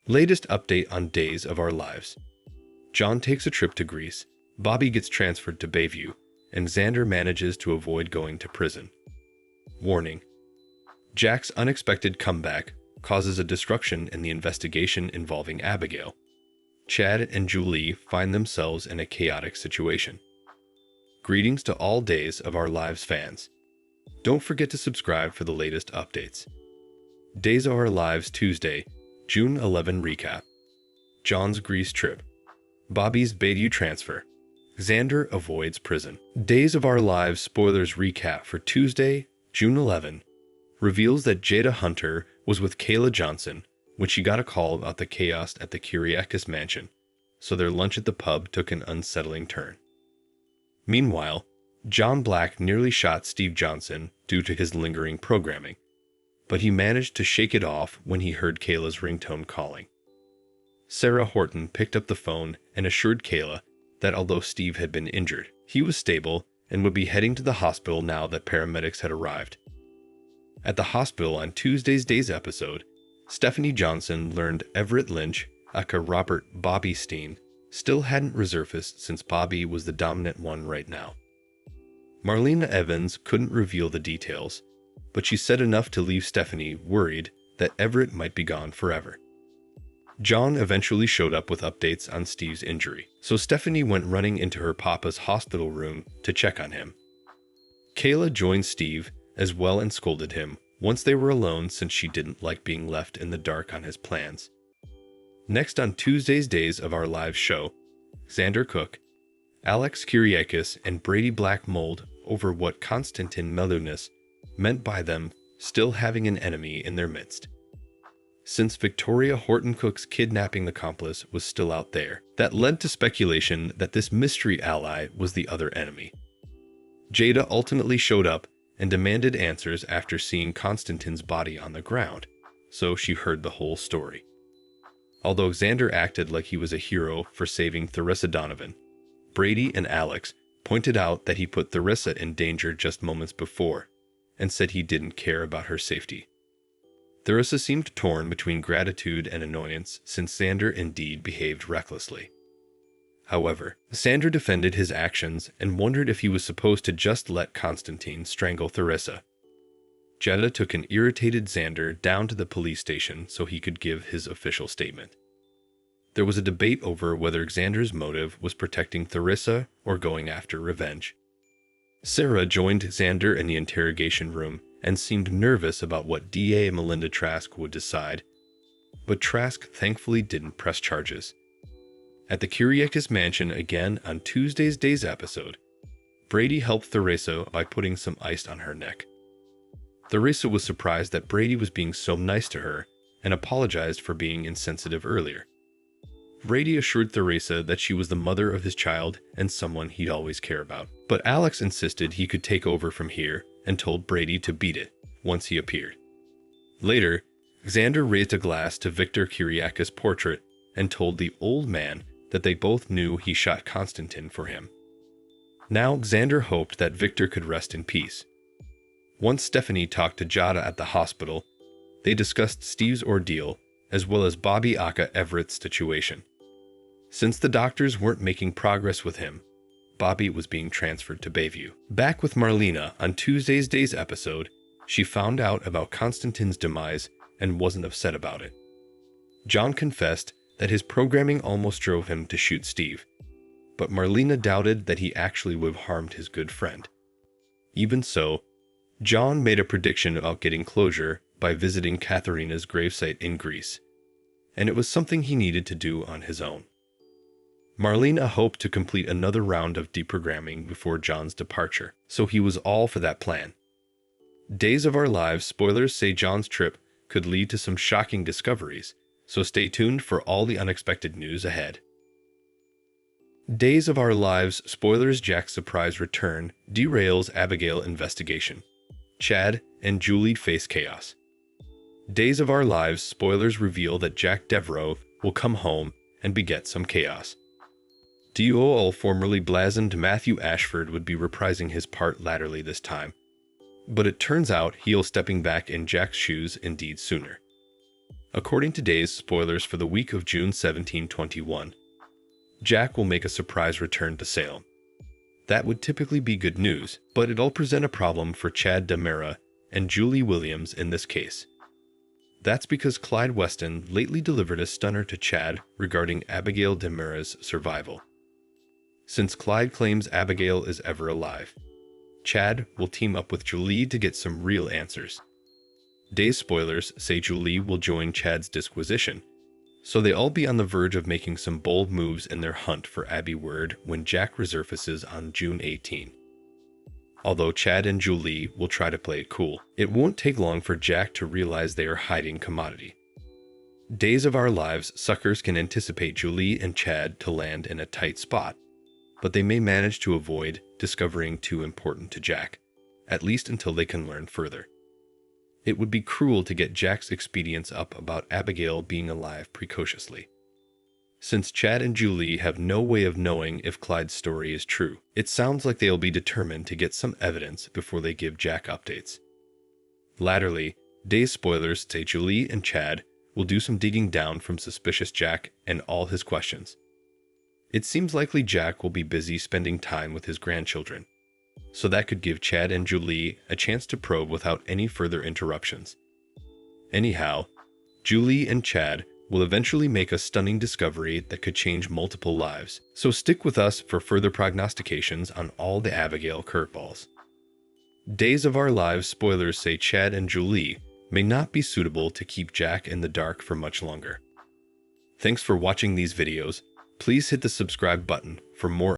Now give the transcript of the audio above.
Latest update on Days of Our Lives. John takes a trip to Greece, Bobby gets transferred to Bayview, and Xander manages to avoid going to prison. Warning: Jack's unexpected comeback causes a disruption in the investigation involving Abigail. Chad and Julie find themselves in a chaotic situation. Greetings to all Days of Our Lives fans. Don't forget to subscribe for the latest updates. Days of Our Lives Tuesday, June 11 recap. John's Greece trip. Bobby's Bayview transfer. Xander avoids prison. Days of Our Lives spoilers recap for Tuesday, June 11, reveals that Jada Hunter was with Kayla Johnson when she got a call about the chaos at the Kyriakis mansion, so their lunch at the pub took an unsettling turn. Meanwhile, John Black nearly shot Steve Johnson due to his lingering programming, but he managed to shake it off when he heard Kayla's ringtone calling. Sarah Horton picked up the phone and assured Kayla that although Steve had been injured, he was stable and would be heading to the hospital now that paramedics had arrived. At the hospital on Tuesday's Days episode, Stephanie Johnson learned Everett Lynch, aka Robert Bobby Steen, still hadn't resurfaced since Bobby was the dominant one right now. Marlena Evans couldn't reveal the details, but she said enough to leave Stephanie worried that Everett might be gone forever. John eventually showed up with updates on Steve's injury, so Stephanie went running into her papa's hospital room to check on him. Kayla joined Steve as well and scolded him once they were alone since she didn't like being left in the dark on his plans. Next on Tuesday's Days of Our Lives show, Xander Cook, Alex Kyriakis, and Brady Black mulled over what Konstantin Melunas meant by them still having an enemy in their midst. Since Victoria Horton Cook's kidnapping accomplice was still out there, that led to speculation that this mystery ally was the other enemy. Jada ultimately showed up and demanded answers after seeing Konstantin's body on the ground, so she heard the whole story. Although Xander acted like he was a hero for saving Theresa Donovan, Brady and Alex pointed out that he put Theresa in danger just moments before, and said he didn't care about her safety. Theresa seemed torn between gratitude and annoyance since Xander indeed behaved recklessly. However, Xander defended his actions and wondered if he was supposed to just let Konstantin strangle Theresa. Jada took an irritated Xander down to the police station so he could give his official statement. There was a debate over whether Xander's motive was protecting Theresa or going after revenge. Sarah joined Xander in the interrogation room and seemed nervous about what DA Melinda Trask would decide, but Trask thankfully didn't press charges. At the Kyriakis mansion again on Tuesday's Days episode, Brady helped Theresa by putting some ice on her neck. Theresa was surprised that Brady was being so nice to her and apologized for being insensitive earlier. Brady assured Theresa that she was the mother of his child and someone he'd always care about. But Alex insisted he could take over from here and told Brady to beat it once he appeared. Later, Xander raised a glass to Victor Kyriakis' portrait and told the old man that they both knew he shot Konstantin for him. Now Xander hoped that Victor could rest in peace. Once Stephanie talked to Jada at the hospital, they discussed Steve's ordeal as well as Bobby aka Everett's situation. Since the doctors weren't making progress with him, Bobby was being transferred to Bayview. Back with Marlena on Tuesday's Days episode, she found out about Konstantin's demise and wasn't upset about it. John confessed that his programming almost drove him to shoot Steve, but Marlena doubted that he actually would have harmed his good friend. Even so, John made a prediction about getting closure by visiting Katharina's gravesite in Greece, and it was something he needed to do on his own. Marlena hoped to complete another round of deprogramming before John's departure, so he was all for that plan. Days of Our Lives spoilers say John's trip could lead to some shocking discoveries, so stay tuned for all the unexpected news ahead. Days of Our Lives spoilers Jack's surprise return derails Abigail investigation. Chad and Julie face chaos. Days of Our Lives spoilers reveal that Jack Devereaux will come home and beget some chaos. DOL formerly blazoned Matthew Ashford would be reprising his part latterly this time, but it turns out he'll stepping back in Jack's shoes indeed sooner. According to Days spoilers for the week of June 17, 21, Jack will make a surprise return to Salem. That would typically be good news, but it'll present a problem for Chad DeMera and Julie Williams in this case. That's because Clyde Weston lately delivered a stunner to Chad regarding Abigail DeMera's survival. Since Clyde claims Abigail is ever alive, Chad will team up with Julie to get some real answers. Days spoilers say Julie will join Chad's disquisition, so they'll all be on the verge of making some bold moves in their hunt for Abby Word when Jack resurfaces on June 18. Although Chad and Julie will try to play it cool, it won't take long for Jack to realize they are hiding commodity. Days of Our Lives suckers can anticipate Julie and Chad to land in a tight spot, but they may manage to avoid discovering too important to Jack, at least until they can learn further. It would be cruel to get Jack's expedience up about Abigail being alive precociously. Since Chad and Julie have no way of knowing if Clyde's story is true, it sounds like they'll be determined to get some evidence before they give Jack updates. Latterly, Days spoilers say Julie and Chad will do some digging down from suspicious Jack and all his questions. It seems likely Jack will be busy spending time with his grandchildren, so that could give Chad and Julie a chance to probe without any further interruptions. Anyhow, Julie and Chad will eventually make a stunning discovery that could change multiple lives, so stick with us for further prognostications on all the Abigail curveballs. Days of Our Lives spoilers say Chad and Julie may not be suitable to keep Jack in the dark for much longer. Thanks for watching these videos. Please hit the subscribe button for more